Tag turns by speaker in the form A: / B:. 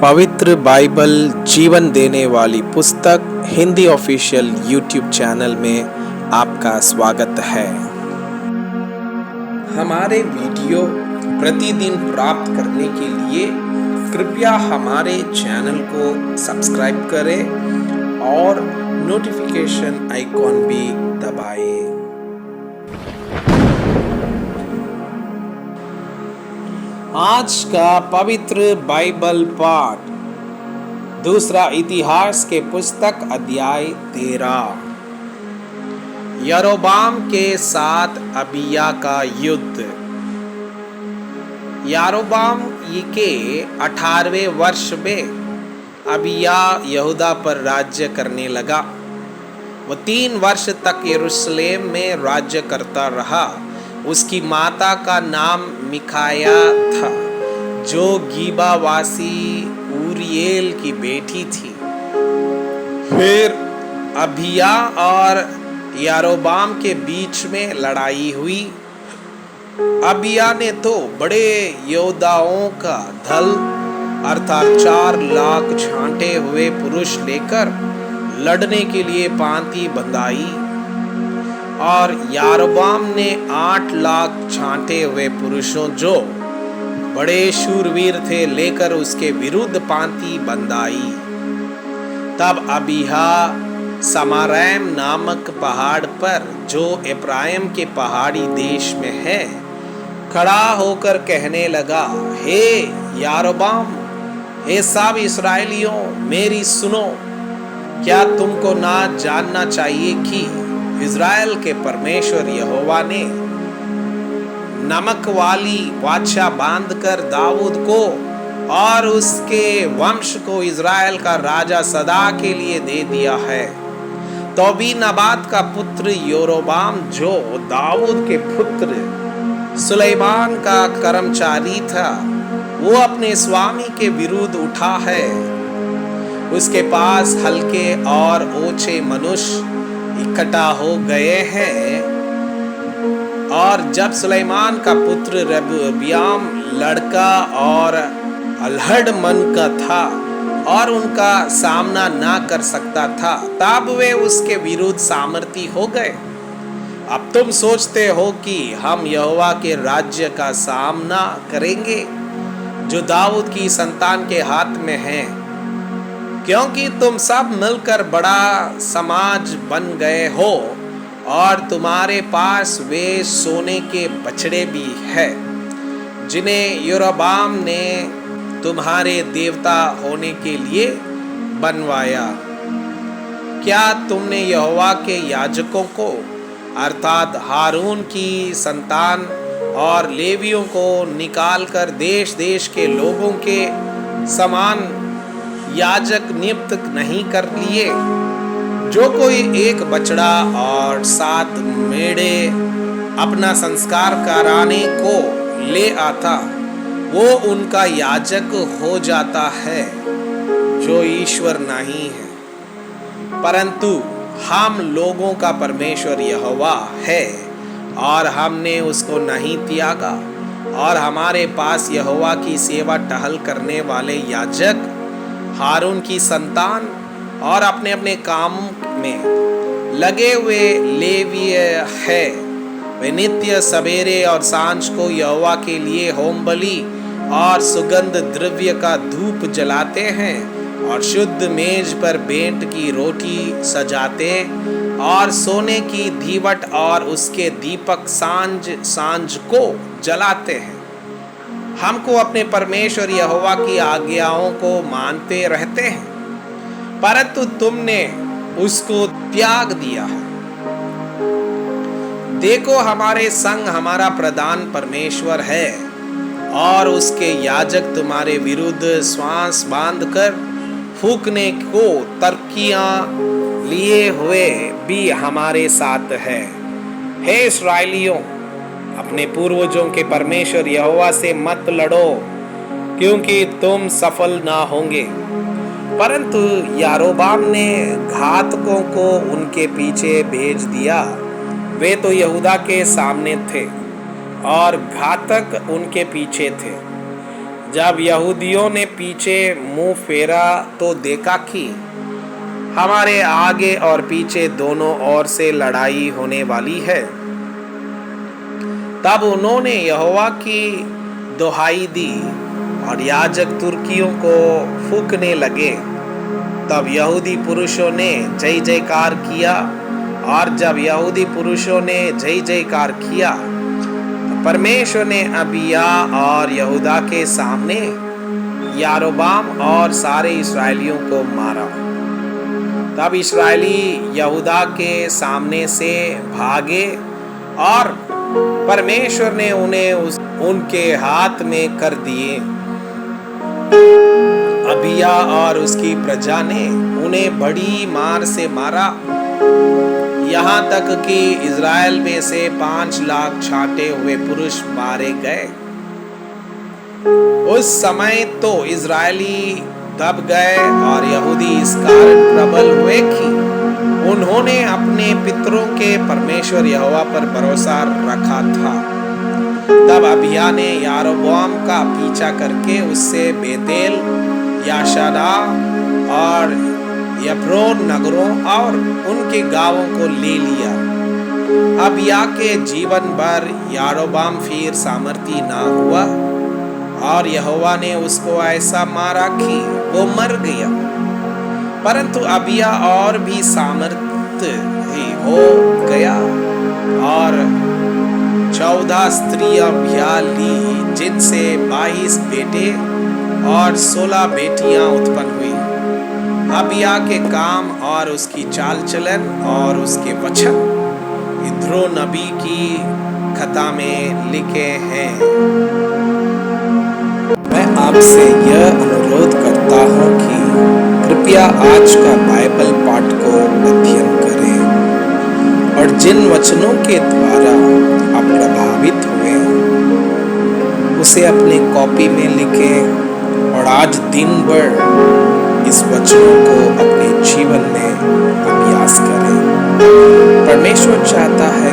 A: पवित्र बाइबल जीवन देने वाली पुस्तक हिंदी ऑफिशियल यूट्यूब चैनल में आपका स्वागत है। हमारे वीडियो प्रतिदिन प्राप्त करने के लिए कृपया हमारे चैनल को सब्सक्राइब करें और नोटिफिकेशन आइकॉन भी दबाएं। आज का पवित्र बाइबल पाठ दूसरा इतिहास के पुस्तक अध्याय 13। यारोबाम के साथ अबिया का युद्ध। यारोबाम के 18वें वर्ष में अबिया यहूदा पर राज्य करने लगा। वो 3 वर्ष तक यरूशलेम में राज्य करता रहा। उसकी माता का नाम मिकाया था, जो गीबावासी ऊरिएल की बेटी थी। फिर अबिया और यारोबाम के बीच में लड़ाई हुई। अबिया ने तो बड़े योद्धाओं का दल अर्थात 4 लाख छांटे हुए पुरुष लेकर लड़ने के लिए पांति बंधाई और यारोबाम ने 8 लाख छांटे हुए पुरुषों जो बड़े शूरवीर थे लेकर उसके विरुद्ध पांति बंधाई। तब अबिया समारैम नामक पहाड़ पर, जो एफ्राइम के पहाड़ी देश में है, खड़ा होकर कहने लगा, हे यारोबाम, हे सब इस्राएलियों, मेरी सुनो। क्या तुमको ना जानना चाहिए कि इज़राइल के परमेश्वर यहोवा ने नमक वाली वाचा बांधकर दाऊद को और उसके वंश को इज़राइल का राजा सदा के लिए दे दिया है। तो भी नबात का पुत्र यारोबाम, जो दाऊद के पुत्र सुलेमान का कर्मचारी था, वो अपने स्वामी के विरुद्ध उठा है। उसके पास हल्के और ओछे मनुष्य इकट्ठा हो गए हैं। और जब सुलेमान का पुत्र रेहब्याम लड़का और अल्हड़ मन का था और उनका सामना ना कर सकता था, तब वे उसके विरुद्ध सामर्थी हो गए। अब तुम सोचते हो कि हम यहोवा के राज्य का सामना करेंगे, जो दाऊद की संतान के हाथ में है, क्योंकि तुम सब मिलकर बड़ा समाज बन गए हो और तुम्हारे पास वे सोने के बछड़े भी हैं, जिन्हें यारोबाम ने तुम्हारे देवता होने के लिए बनवाया। क्या तुमने यहोवा के याजकों को अर्थात हारून की संतान और लेवियों को निकालकर देश देश के लोगों के समान याजक नियुक्त नहीं कर लिए? जो कोई एक बछड़ा और 7 मेढ़े अपना संस्कार कराने को ले आता, वो उनका याजक हो जाता है, जो ईश्वर नहीं है। परंतु हम लोगों का परमेश्वर यहोवा है और हमने उसको नहीं त्यागा। और हमारे पास यहोवा की सेवा टहल करने वाले याजक हारून की संतान और अपने अपने काम में लगे हुए लेवीय है। वे नित्य सवेरे और सांझ को यहोवा के लिए होम बलि और सुगंध द्रव्य का धूप जलाते हैं और शुद्ध मेज पर बेंट की रोटी सजाते और सोने की दीवट और उसके दीपक सांझ सांझ को जलाते हैं। हमको अपने परमेश्वर यहोवा की आज्ञाओं को मानते रहते हैं, परंतु तुमने उसको त्याग दिया है। देखो, हमारे संग हमारा प्रधान परमेश्वर है और उसके याजक तुम्हारे विरुद्ध श्वास बांधकर फूंकने को तरकियां लिए हुए भी हमारे साथ है। हे इस्राएलियों, अपने पूर्वजों के परमेश्वर यहोवा से मत लड़ो, क्योंकि तुम सफल ना होंगे। परंतु यारोबाम ने घातकों को उनके पीछे भेज दिया। वे तो यहूदा के सामने थे और घातक उनके पीछे थे। जब यहूदियों ने पीछे मुंह फेरा तो देखा कि हमारे आगे और पीछे दोनों ओर से लड़ाई होने वाली है। तब उन्होंने यहोवा की दुहाई दी और याजक तुर्कियों को फूंकने लगे। तब यहूदी पुरुषों ने जय जयकार किया, और जब यहूदी पुरुषों ने जय जयकार किया तो परमेश्वर ने अबिय्या और यहूदा के सामने यारोबाम और सारे इस्राएलियों को मारा। तब इस्राएली यहूदा के सामने से भागे और परमेश्वर ने उन्हें उनके हाथ में कर दिए। अबिय्या और उसकी प्रजा ने उन्हें बड़ी मार से मारा, यहाँ तक कि इज़राइल में से 5 लाख छांटे हुए पुरुष मारे गए। उस समय तो इज़राइली दब गए और यहूदी इस कारण प्रबल हुए कि उन्होंने अपने पितरों के परमेश्वर यहोवा पर भरोसा रखा था। तब अबिय्या ने यारोबाम का पीछा करके उससे बेतेल, याशा और यब्रोन नगरों और उनके गांवों को ले लिया। अबिय्या के जीवन भर यारोबाम फिर सामर्थी ना हुआ, और यहोवा ने उसको ऐसा मारा कि वो मर गया। परंतु अबिय्या और भी सामर्थी हो गया और 14 स्त्रियां ब्याह ली, जिनसे 22 बेटे और 16 बेटियां उत्पन्न हुई। अबिय्या के काम और उसकी चाल चलन और उसके वचन इद्रो नबी की कथा में लिखे हैं। मैं आपसे यह अनुरोध करता हूँ कि कृपया आज का बाइबल पाठ को अध्ययन करें और जिन वचनों के द्वारा आप प्रभावित हुए उसे अपने कॉपी में लिखें और आज दिन भर इस वचनों को अपने जीवन में अभ्यास करें। परमेश्वर चाहता है